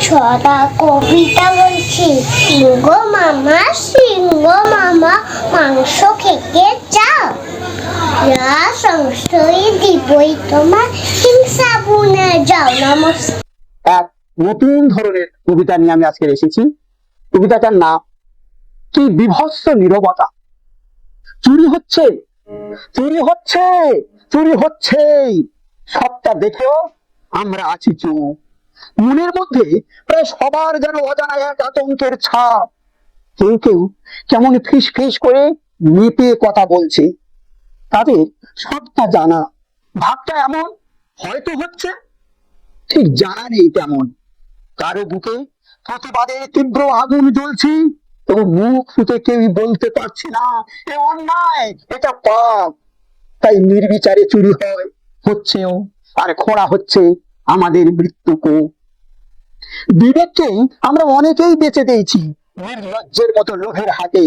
ছড়া কবিতা বলছি। সিংহ মামা মাংস খেতে চাও, সংশয় দিবই তোমার হিংসা বুনে যাও। নমস্কার। এক নতুন ধরনের কবিতা নিয়ে আমি আজকে এসেছি। কবিতাটার নাম কি বিভৎস নীরবতা। চুরি হচ্ছে, চুরি হচ্ছে, চুরি হচ্ছে, সবটা দেখেও আমরা আছি চুপ। মনের মধ্যে প্রায় সবার যেন অজানা এক আতঙ্কের ছাপ। কেউ কেউ কেমন ফিস ফিস করে মেপে কথা বলছে, তাদের সবটা জানা। ভাবটা এমন হয়তো হচ্ছে, ঠিক জানা নেই তেমন। কারো বুকে প্রতিবাদের তীব্র আগুন জ্বলছে, তবু মুখ ফুটে কেউই বলতে পারছে না এ অন্যায়, এটা পাপ। তাই নির্বিচারে চুরি হয়, হচ্ছেও, আর খোঁড়া হচ্ছে আমাদের মৃত্যুকে। বিবেককে আমরা অনেকেই বেঁচে দিয়েছি নির্লজ্জের মতো লোভের হাতে।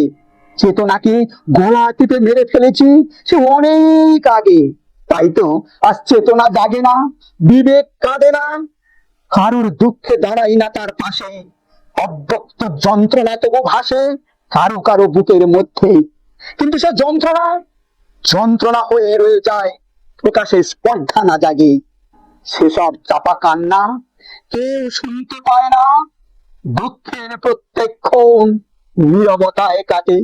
চেতনাকে গলা টিপে মেরে ফেলেছি সে অনেক আগে। তাই তো আজ চেতনা জাগে না, বিবেক কাঁদে না, কারোর দুঃখে দাঁড়াই না তার পাশে। অব্যক্ত যন্ত্রণা তবু ভাসে কারো কারো বুকের মধ্যে, কিন্তু সে যন্ত্রণা যন্ত্রণা হয়ে রয়ে যায়, প্রকাশে স্পর্ধা না জাগে। সেসব চাপা কান্না কেউ শুনতে পায় না, দুঃখের প্রত্যেক ক্ষণ নীরবতায় কাটে।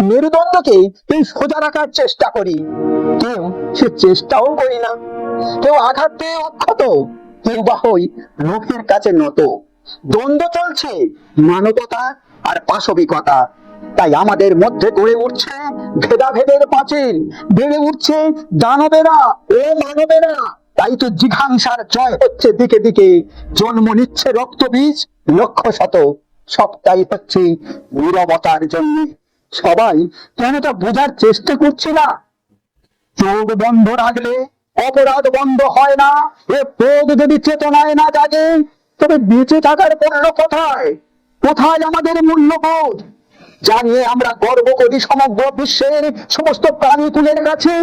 মেরুদণ্ডকে কেউ সোজা রাখার চেষ্টা করি, কেউ সে চেষ্টাও করি না। কেউ আঘাত পেয়ে অক্ষত, কেউ বা হই লোকের কাছে নত। দ্বন্দ্ব চলছে মানবতা আর পাশবিকতা। তাই আমাদের মধ্যে গড়ে উঠছে ভেদাভেদের পাঁচিল, বেড়ে উঠছে দানবেরা ও মানবেরা। তাই তো জিঘাংসার জয় হচ্ছে দিকে দিকে, জন্ম নিচ্ছে রক্তবীজ লক্ষ শত। সবটাই হচ্ছে নীরবতার জন্য। সবাই কেন তা বোঝার চেষ্টা করছে না। চোখ বন্ধ রাখলে অপরাধ বন্ধ হয় না। এ বোধ যদি চেতনায় না জাগে, তবে বেঁচে থাকার মূল্য কোথায়? কোথায় আমাদের মূল্যবোধ? জানিয়ে আমরা গর্ব করি সমগ্র বিশ্বের সমস্ত প্রাণীকুলের কাছে,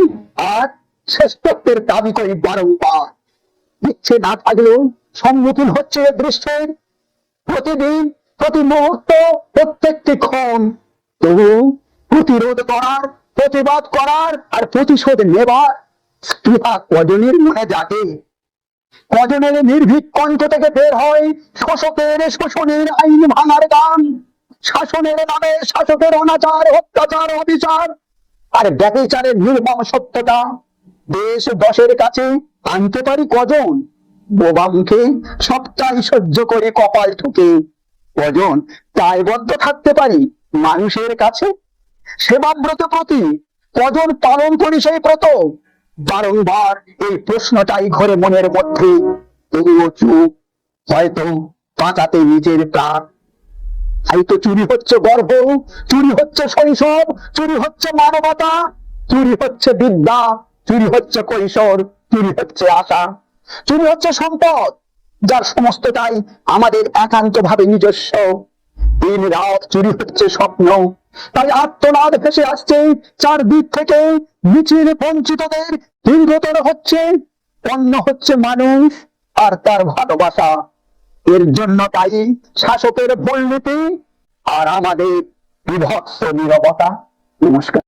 আর শ্রেষ্ঠত্বের দাবি করি বারংবার। ইচ্ছে না থাকলেও সম্মুখীন হচ্ছে দৃশ্যের প্রতিদিন, প্রতি মুহূর্ত, প্রত্যেকটি ক্ষণ। তবু প্রতিরোধ করার, প্রতিবাদ করার আর প্রতিশোধ নেবার স্পৃহা কজনের মনে জাগে? কজনের নির্ভীক কণ্ঠ থেকে বের হয় শোষকের শোষণের আইন ভাঙার গান, শাসনের নামে শাসকের অনাচার, অত্যাচার, অবিচার আর ব্যভিচারের নির্মম সত্যতা দেশ দশের কাছে আনতে পারি কজন? বোবা মুখে সবটাই সহ্য করে কপাল ঠুকে কজন দায়বদ্ধ থাকতে পারি মানুষের কাছে? সেবাব্রত প্রতি কজন পালন করি সেই ব্রত? বারংবার এই প্রশ্নটাই ঘরে মনের মধ্যে, তবুও চুপ, হয়তো বাঁচাতে নিজের প্রাণ। তাই তো চুরি হচ্ছে গর্ব, চুরি হচ্ছে শৈশব, চুরি হচ্ছে মানবতা, চুরি হচ্ছে বিদ্যা, চুরি হচ্ছে কৈশোর, চুরি হচ্ছে আশা, চুরি হচ্ছে সম্পদ যার সমস্তটাই আমাদের একান্ত ভাবে নিজস্ব। দিন রাত চুরি হচ্ছে স্বপ্ন। তাই আত্মনাদ ভেসে আসছে চারদিক থেকে, মিছিল বঞ্চিতদের দীর্ঘতর হচ্ছে, পণ্য হচ্ছে মানুষ আর তার ভালোবাসা। এর জন্য তাই শাসকের ভুলনীতি আর আমাদের বিভৎস নীরবতা। নমস্কার।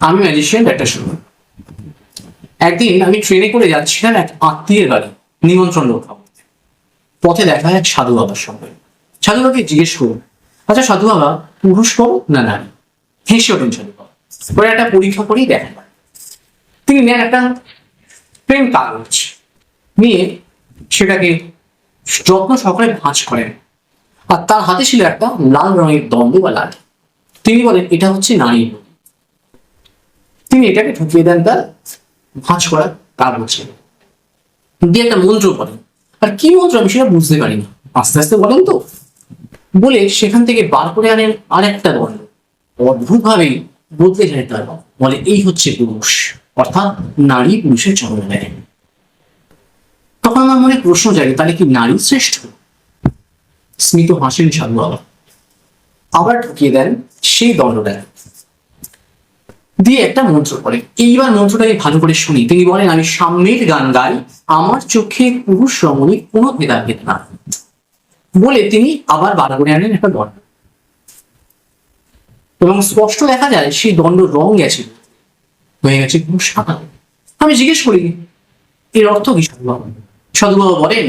আমি ম্যাজিশিয়ান একটা শুরু। একদিন আমি ট্রেনে করে যাচ্ছিলাম এক আত্মীয়ের বাড়ি নিমন্ত্রণ রক্ষা করতে। পথে দেখা এক সাধু বাবার সঙ্গে। সাধু বাবাকে জিজ্ঞেস করুন, আচ্ছা সাধু বাবা, পুরুষ বড় না নারী? হেসে ওঠেন সাধু বাবা। ওরা একটা পরীক্ষা করেই দেখা পায়। তিনি নেন একটা প্রেম কাগজ, নিয়ে সেটাকে যত্ন সহকারে ভাঁজ করেন, আর তার হাতে ছিল একটা লাল রঙের দণ্ড বা লাঠি। তিনি বলেন, এটা হচ্ছে নারীর প্রতীক। তিনি এটাকে ঢুকিয়ে দেন তার ভাঁজ করা কাগজে, দিয়ে একটা মন্ত্র পড়েন। আর কি মন্ত্র আমি সেটা বুঝতে পারি না, আস্তে আস্তে বলেন তো। বলে সেখান থেকে বার করে আনেন আর একটা দণ্ড। অদ্ভুত ভাবে বদলে যায় তার, বলে এই হচ্ছে পুরুষ, অর্থাৎ নারী পুরুষের জন্ম দেয়। তখন আমার মনে প্রশ্ন জাগে, তাহলে কি নারী শ্রেষ্ঠ? স্মিত হাসেন সাধু বাবা, আবার ঢুকিয়ে দেন সেই দণ্ডটা, দিয়ে একটা মন্ত্র পড়েন। এইবার মন্ত্রটাকে ভালো করে শুনি। তিনি বলেন, আমি সাম্যের গান গাই, আমার চোখে পুরুষ রমণী কোনো ভেদাভেদ না। বলে তিনি আবার বার করে আনেন একটা দণ্ড, এবং স্পষ্ট দেখা যায় সেই দণ্ড রং গেছে, হয়ে গেছে পুরো সাদা। আমি জিজ্ঞেস করি, এর অর্থ কি সাধু বাবা? সাধু বাবা বলেন,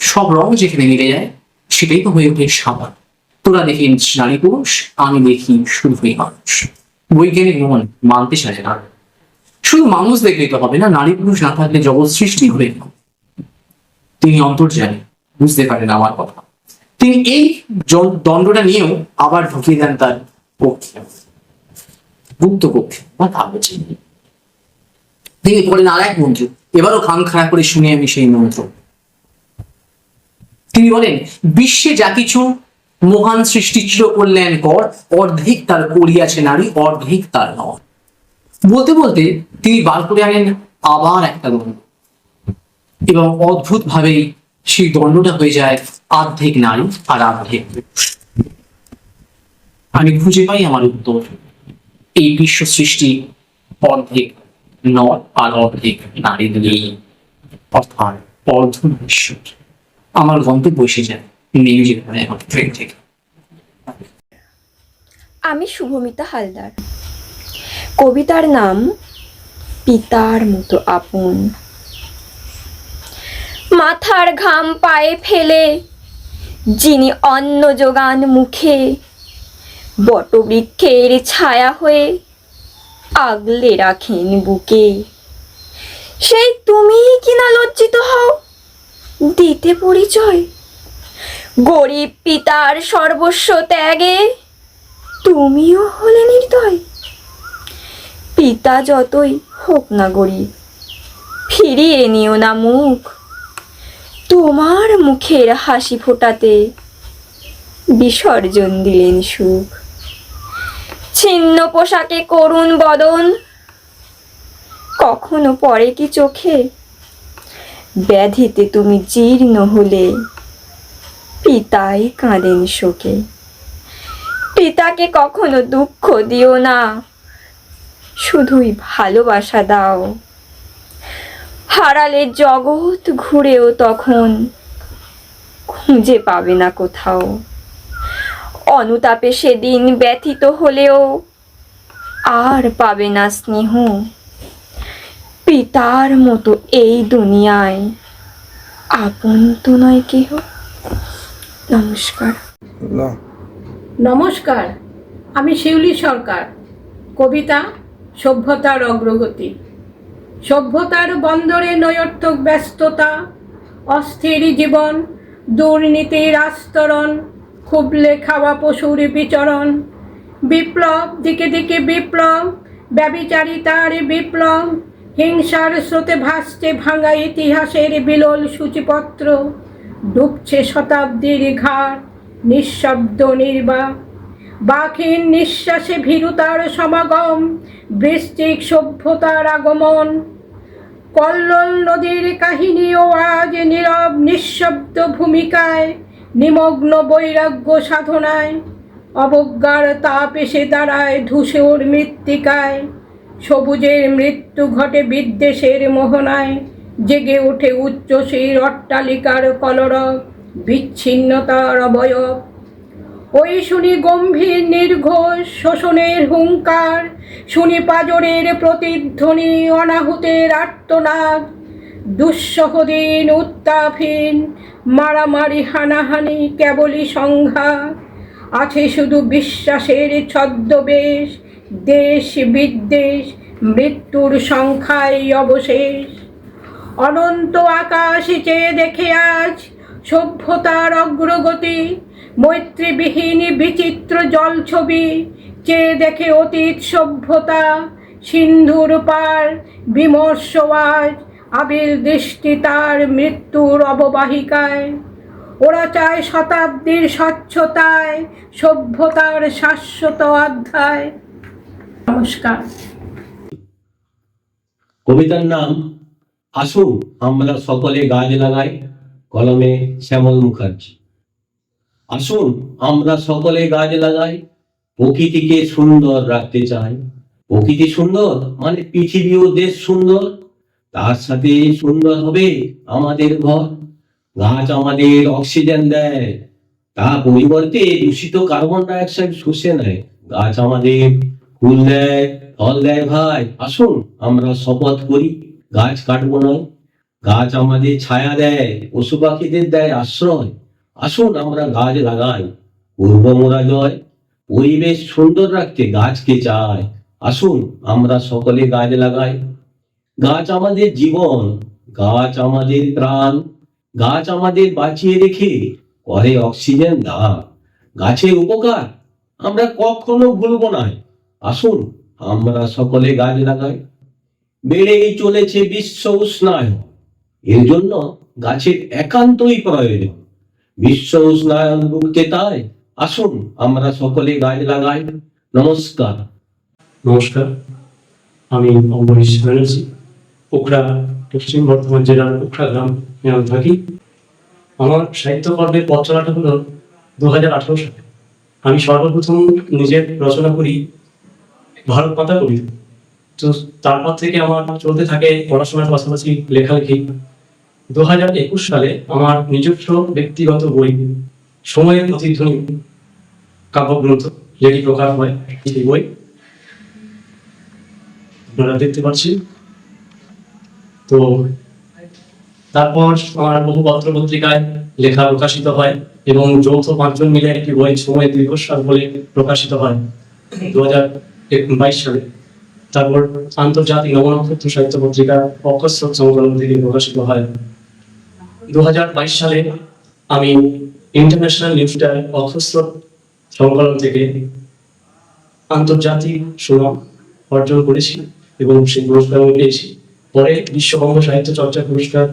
সব রং যেখানে মিলে যায় সেটাই তো হয়ে ওঠে সাদা। তোরা দেখি নারী পুরুষ, আমি দেখি শুধুই মানুষ। বৈজ্ঞানিক মন মানতে চায় না। শুধু মানুষ দেখলেই তো হবে না, নারী পুরুষ না থাকলে জগৎ সৃষ্টি হবে না। তিনি অন্তর্যামী, বুঝতে পারেন আমার কথা। তিনি এই দণ্ডটা নিয়েও আবার ঢুকিয়ে দেন তার কক্ষে, গুপ্ত কক্ষে বা কাগজে। তিনি বলেন আর এক মন্ত্র, এবারও কান খাড়া করে শুনে আমি সেই মন্ত্র। তিনি বলেন, বিশ্বে যা কিছু মহান সৃষ্টি চির কল্যাণ কর, অর্ধেক তার করিয়াছে নারী, অর্ধেক তার নয়। বলতে বলতে তিনি বার করে আনেন আবার একটা দণ্ড, এবং অদ্ভুত ভাবেই সেই দণ্ডটা হয়ে যায় অর্ধেক নারী আর অর্ধেক পুরুষ। আমি খুঁজে পাই আমার উত্তর, এই বিশ্ব সৃষ্টি অর্ধেক নর আর অর্ধেক নারী নেই, অর্থাৎ অর্ধনারীশ্বর। আমার গন্তব্য এসে যায় নেমে যেতে পারে এখন ট্রেন থেকে। আমি শুভমিতা হালদার। কবিতার নাম পিতার মতো আপন। মাথার ঘাম পায়ে ফেলে যিনি অন্ন যোগান মুখে, বটবৃক্ষের ছায়া হয়ে আগলে রাখেন বুকে, সেই তুমি কিনা লজ্জিত হও দিতে পরিচয়? গরিব পিতার সর্বস্ব ত্যাগে তুমিও হলে নির্দয়। পিতা যতই হোক না গরিব, ফিরিয়ে নিও না মুখ, তোমার মুখের হাসি ফোটাতে বিসর্জন দিলেন সুখ। ছিন্ন পোশাকে করুণ বদন কখনো পড়ে কি চোখে? ব্যাধিতে তুমি জীর্ণ হলে পিতাই কাঁদেন শোকে। পিতাকে কখনো দুঃখ দিও না, শুধুই ভালোবাসা দাও। হারালে জগৎ ঘুরেও তখন খুঁজে পাবে না কোথাও। অনুতাপে সেদিন ব্যথিত হলেও আর পাবে না স্নেহ। পিতার মতো এই দুনিয়ায় আপন তো নয় কেহ। নমস্কার। নমস্কার, আমি শিউলি সরকার। কবিতা সভ্যতার অগ্রগতি। সভ্যতার বন্দরে নৈর্থক ব্যস্ততা, অস্থির জীবন, দুর্নীতির আস্তরণ, খুবলে খাওয়া পশুর বিচরণ, বিপ্লব দিকে দিকে বিপ্লব, ব্যভিচারিতার বিপ্লব, হিংসার স্রোতে ভাসছে ভাঙা ইতিহাসের বিলোল সূচিপত্র, ডুবছে শতাব্দীর ঘাট নিঃশব্দ নির্বাক, বাকহীন নিঃশ্বাসে ভীরুতার সমাগম, বৃশ্চিক সভ্যতার আগমন। কল্লোল নদীর কাহিনীও আজ নীরব নিঃশব্দ ভূমিকায়, নিমগ্ন বৈরাগ্য সাধনায়, অবজ্ঞার তাপ এসে দাঁড়ায় ধূসর মৃত্তিকায়। সবুজের মৃত্যু ঘটে বিদ্বেষের মোহনায়, জেগে ওঠে উচ্চশির অট্টালিকার কলরব, বিচ্ছিন্নতার অবয়ব। ওই শুনি গম্ভীর নির্ঘোষ শোষণের হুঙ্কার, শুনি পাজরের প্রতিধ্বনি অনাহুতের আর্তনাদ, দুঃসহ দিন উত্তাপহীন মারামারি হানাহানি কেবলই সংঘাত, আছে শুধু বিশ্বাসের ছদ্মবেশ, দেশ বিদ্বেষ মৃত্যুর সংখ্যায় অবশেষ। অনন্ত আকাশ চেয়ে দেখে আজ সভ্যতার অগ্রগতি, মৈত্রীবিহীন বিচিত্র জলছবি চেয়ে দেখে অতীত সভ্যতা, সিন্ধুর পার বিমর্ষ আজ আবিল দৃষ্টি তার মৃত্যুর অববাহিকায়। ওরা চায় শতাব্দীর স্বচ্ছতায় সভ্যতার শাশ্বত অধ্যায়। নমস্কার। কবিতার নাম আসুন আমরা সকলে গাছ লাগাই, কলমে শ্যামল মুখার্জি। আসুন আমরা সকলে গাছ লাগাই, প্রকৃতিকে সুন্দর রাখতে চাই। প্রকৃতি সুন্দর মানে পৃথিবী ও দেশ সুন্দর, তার সাথে সুন্দর হবে আমাদের ঘর। গাছ আমাদের অক্সিজেন দেয়, তা পরিবর্তে দূষিত কার্বন ডাই অক্সাইড শুষে নেয়। গাছ আমাদের ফুল দেয়, ফল দেয় ভাই। আসুন আমরা শপথ করি গাছ কাটবো নয়। গাছ আমাদের ছায়া দেয়, পশু পাখিদের দেয় আশ্রয়। আসুন আমরা গাছ লাগাই, করব মোরা জয়। পরিবেশ সুন্দর রাখতে গাছকে চাই, আসুন আমরা সকলে গাছ লাগাই। গাছ আমাদের জীবন, গাছ আমাদের প্রাণ, গাছ আমাদের বাঁচিয়ে রেখে করে অক্সিজেন দান। গাছের উপকার আমরা কখনো ভুলবো না, আসুন আমরা সকলে গাছ লাগাই। বেড়েই চলেছে বিশ্ব উষ্ণায়ন, এর জন্য গাছের একান্তই প্রয়োজন। বিশ্ব উষ্ণায়ন রুখতে তাই আসুন আমরা সকলে গাছ লাগাই। নমস্কার। নমস্কার, আমি অম্বরীশ ব্যানার্জি, পোখরা, পশ্চিম বর্ধমান জেলার পোখরা গ্রাম আমি থাকি। আমার সাহিত্যকর্মের পথ চলাটা হলো 2018 সালে। আমি সর্বপ্রথম নিজের রচনা করি ভারত মাতা কবিতা। তো তারপর থেকে আমার চলতে থাকে পড়াশোনার পাশাপাশি লেখালেখি। 2021 সালে আমার নিজস্ব ব্যক্তিগত বই সময়ের প্রতিধ্বনি কাব্যগ্রন্থ যেটি প্রকাশ হয়, সেই বই আপনারা দেখতে পাচ্ছি। তো তারপর আমার বহু পত্র পত্রিকায় লেখা প্রকাশিত হয় এবং যৌথ 5 জন মিলে একটি বই সময় দীর্ঘশ্বাস বলে প্রকাশিত হয় 2022 সালে। তারপর আন্তর্জাতিক নবনক্ষত্র সাহিত্য পত্রিকা অক্ষস্রোত সংকলন থেকে প্রকাশিত হয়। 2022 সালে আমি ইন্টারন্যাশনাল নিউজটার অক্ষস্রোত সংকলন থেকে আন্তর্জাতিক সুনাম অর্জন করেছি এবং সেই পুরস্কার আমি পেয়েছি। পরে বিশ্ববঙ্গ সাহিত্য চর্চা পুরস্কার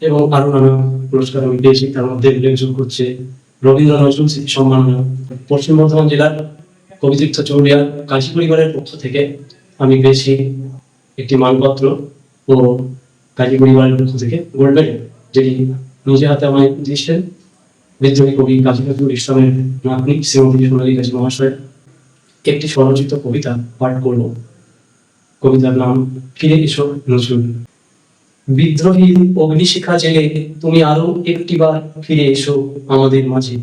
এবং আরো নানা পুরস্কার আমি পেয়েছি। তার মধ্যে উল্লেখযোগ্য হচ্ছে রবীন্দ্র নজরুল স্মৃতি সম্মাননা। পশ্চিম বর্ধমান জেলার কবিতীর্থ চৌরিয়া কাশী পরিবারের পক্ষ থেকে আমি পেয়েছি একটি মানপত্র ও কাজী পরিবারের পক্ষ থেকে গোল্ড মেডেল, যেটি নিজে হাতে আমায় দিয়েছেন বিদ্রোহী কবি কাজী নজরুল ইসলামের নাতনি শ্রীমতী সোনালী কাজী মহাশয়। একটি স্বরচিত কবিতা পাঠ করব। কবিতার নাম ফিরে এসো নজরুল। বিদ্রোহী অগ্নিশিখা জেলে তুমি আরো একটিবার ফিরে এসো আমাদের মাঝে।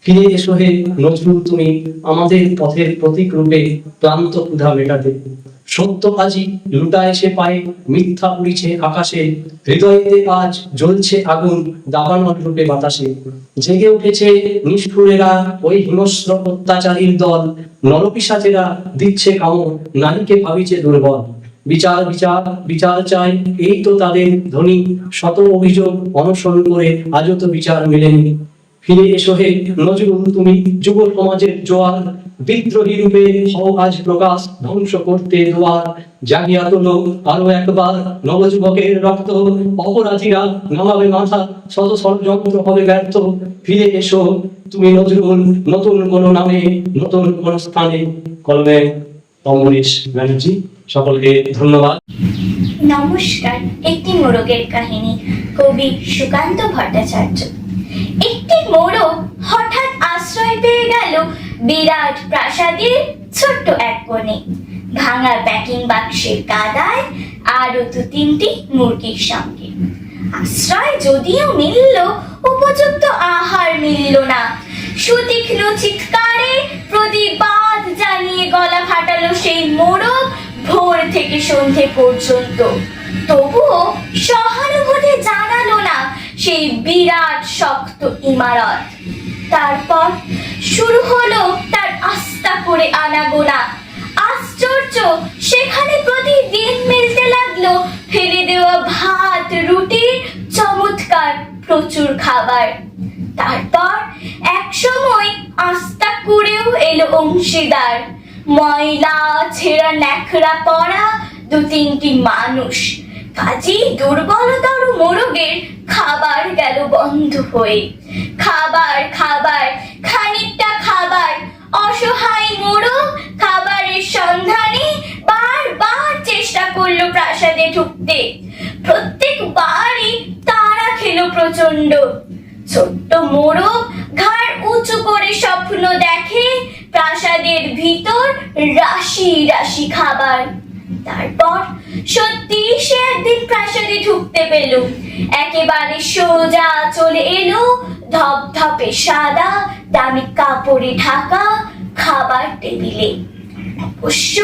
ফিরে এসো হে নজরুল, তুমি আমাদের পথের প্রতীক রূপে ক্লান্ত ক্ষুধা মেটাতে। সত্য আজই লুটায় সে পায়ে, মিথ্যা উড়িছে আকাশে। হৃদয়েতে আজ জ্বলছে আগুন দাবানল রূপে বাতাসে। জেগে উঠেছে নিষ্ঠুরেরা ওই হিংস্র অত্যাচারীর দল। নরপিশাচেরা দিচ্ছে কামড়, নারীকে ভাবিছে দুর্বল। বিচার বিচার বিচার চাই, এই তো তাদের ধ্বনি। শত অভিযোগ অনশন করে আজও তো বিচার মেলেনি। ফিরে এসো হে নজরুল, তুমি যুব সমাজের জোয়ার। বিদ্রোহী রূপে হও আজ প্রকাশ, ধ্বংস করতে দুয়ার। জাগিয়া তোলো আরো একবার নবযুবকের রক্ত। অপরাধীরা নামাবে মাথা, শত ষড়যন্ত্র হবে ব্যর্থ। ফিরে এসো তুমি নজরুল, নতুন কোন নামে, নতুন কোন স্থানে। কলমে অম্বরীশ ব্যানার্জি। সকলকে ধন্যবাদ। নমস্কার। একটি মোরগের কাহিনী, কবি সুকান্ত ভট্টাচার্য। একটি মোরগ হঠাৎ আশ্রয় পেয়ে গেল বিরাট প্রাসাদের ছোট্ট এক কোণে। ভাঙা প্যাকিং বাক্সের গাদায় আরো 2-3টি মুরগির সঙ্গে। আশ্রয় যদিও মিলল, উপযুক্ত আহার মিলল না। সুতীক্ষ্ণ চিৎকারে প্রতিবাদ জানিয়ে গলা ফাটালো সেই মোড়ক ভোর থেকে সন্ধে পর্যন্ত। তবুও সহানুভূতি জানালো না সেই বিরাট শক্ত ইমারত। তারপর শুরু হলো তার আস্থা করে আনাগোনা। আশ্চর্য, সেখানে প্রতিদিন মিলতে লাগলো ফেলে দেওয়া ভাত রুটির চমৎকার প্রচুর খাবার। তারপর এক সময় আস্থা করেও এলো অংশীদার, ময়লা ছেঁড়া ন্যাকড়া পরা 2-3টি মানুষ। কাজী দুর্বলতর মোরগের খাবার গেল বন্ধ হয়ে। খাবার খাবার, খানিকটা খাবার। অসহায় মোরগ খাবারের সন্ধানে বারবার চেষ্টা করলো প্রাসাদে ঢুকতে। প্রত্যেকবারই তাড়া খেলো প্রচন্ড। ছোট্ট মোরগ ঘাড় উঁচু করে স্বপ্ন দেখে প্রাসাদের ভিতর রাশি রাশি খাবার। তারপর সত্যি সে একদিন প্রাসাদে ঢুকতে পেল। একেবারে সোজা চলে এলো ধপধপে সাদা দামি কাপড়ে ঢাকা খাবার টেবিলে। অবশ্য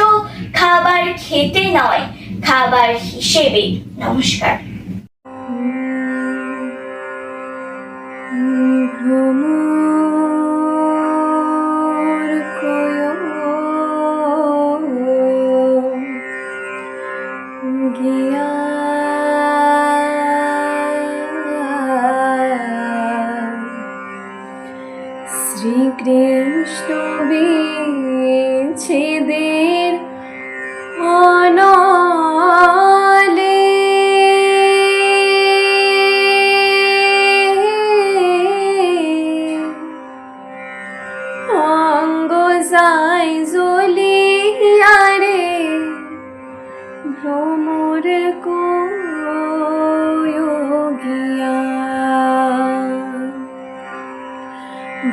খাবার খেতে নয়, খাবার হিসেবে। নমস্কার। শ্রীকৃষ্ণ বিচ্ছেদের অনলে অঙ্গ যায় জ্বলিয়া রে ভ্রমর কোয়োগিয়া,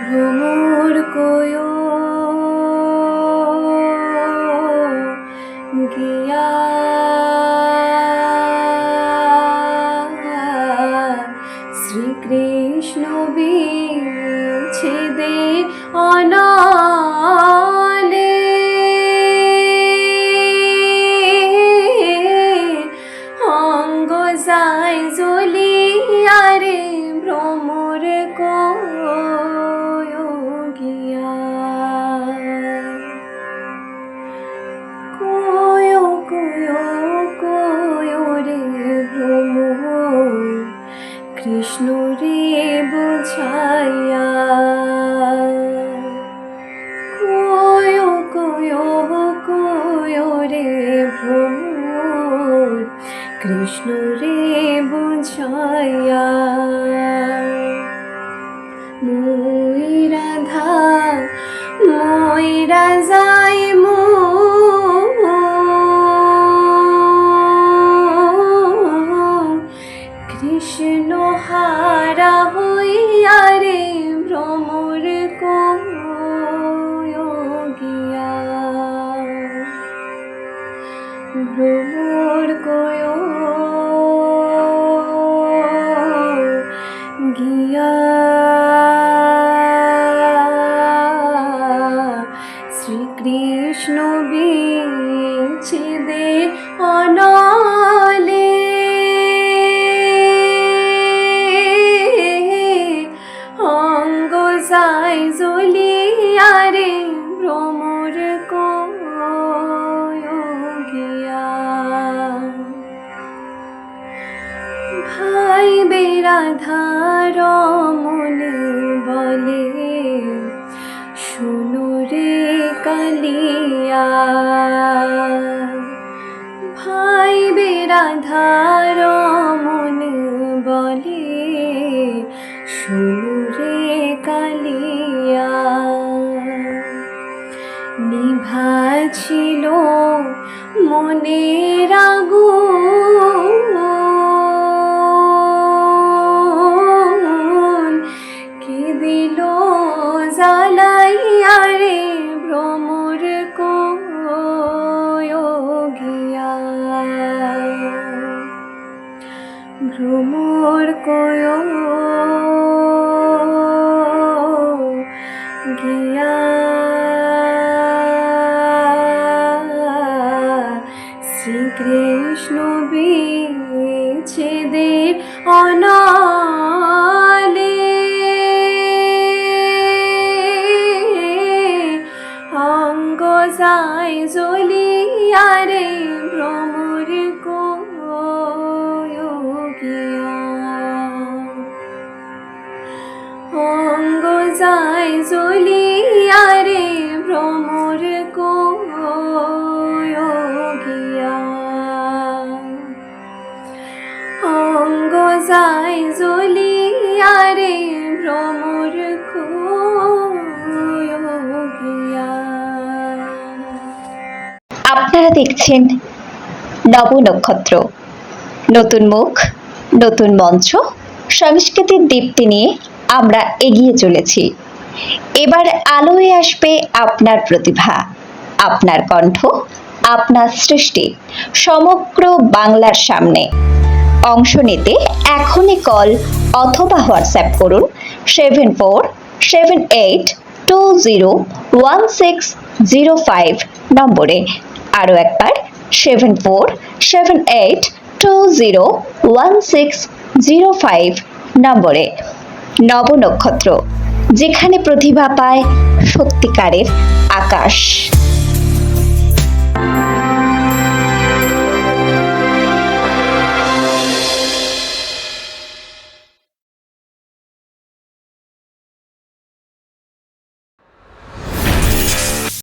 ভ্রমর কোয়োগিয়া। শ্রীকৃষ্ণ বিচ্ছেদের অনলে অঙ্গ যায় জ্বলিয়া রে ভ্রমর কোয়োগিয়া। কোয়ো কোয়ো কোয়ো রে ভ্রমর কৃষ্ণ রে বুঝাইয়া। কোয়ো কোয়ো কোয়ো রে ভ্রমর কৃষ্ণ রে বুঝাইয়া। মই রাধা ময়রা যায় কৃষ্ণ হারা হইয়া রে ভ্রমর কোয়োগিয়া, ভ্রমর কোয়োগিয়া। শ্রীকৃষ্ণ বিচ্ছেদের অনলে অঙ্গ যায় জ্বলিয়া রে ভ্রমর কোয়োগিয়া। ভাই বেরাধা রমণী বলে শোনো রে কালিয়া। ভাই বেরাধা রমণী বলে শোনো রে কালিয়া। নিভা ছিল মনের আগুন, কে দিল জ্বালাইয়া রে ভ্রমর কোয়োগিয়া, ভ্রমর কোয়োগিয়া। যায় জ্বলিয়া রে ভ্রমর কোয়গিয়া, অঙ্গ যায় জ্বলিয়া রে ভ্রমর কোয়গিয়া, অঙ্গ যায় জ্বলিয়া রে ভ্রমর কোয়গিয়া। আপনারা দেখছেন নব নক্ষত্র, নতুন মুখ, নতুন মঞ্চ, সংস্কৃতির দীপ্তি নিয়ে আমরা এগিয়ে চলেছি। এবার আলোয় আসবে আপনার প্রতিভা, আপনার কণ্ঠ, আপনার সৃষ্টি সমগ্র বাংলার সামনে। অংশ নিতে এখনই কল অথবা হোয়াটসঅ্যাপ করুন 7478201605 নম্বরে। আরও একবার 7478201605 নম্বরে। নব নক্ষত্র, যেখানে প্রতিভা পায় সত্যিকারের আকাশ।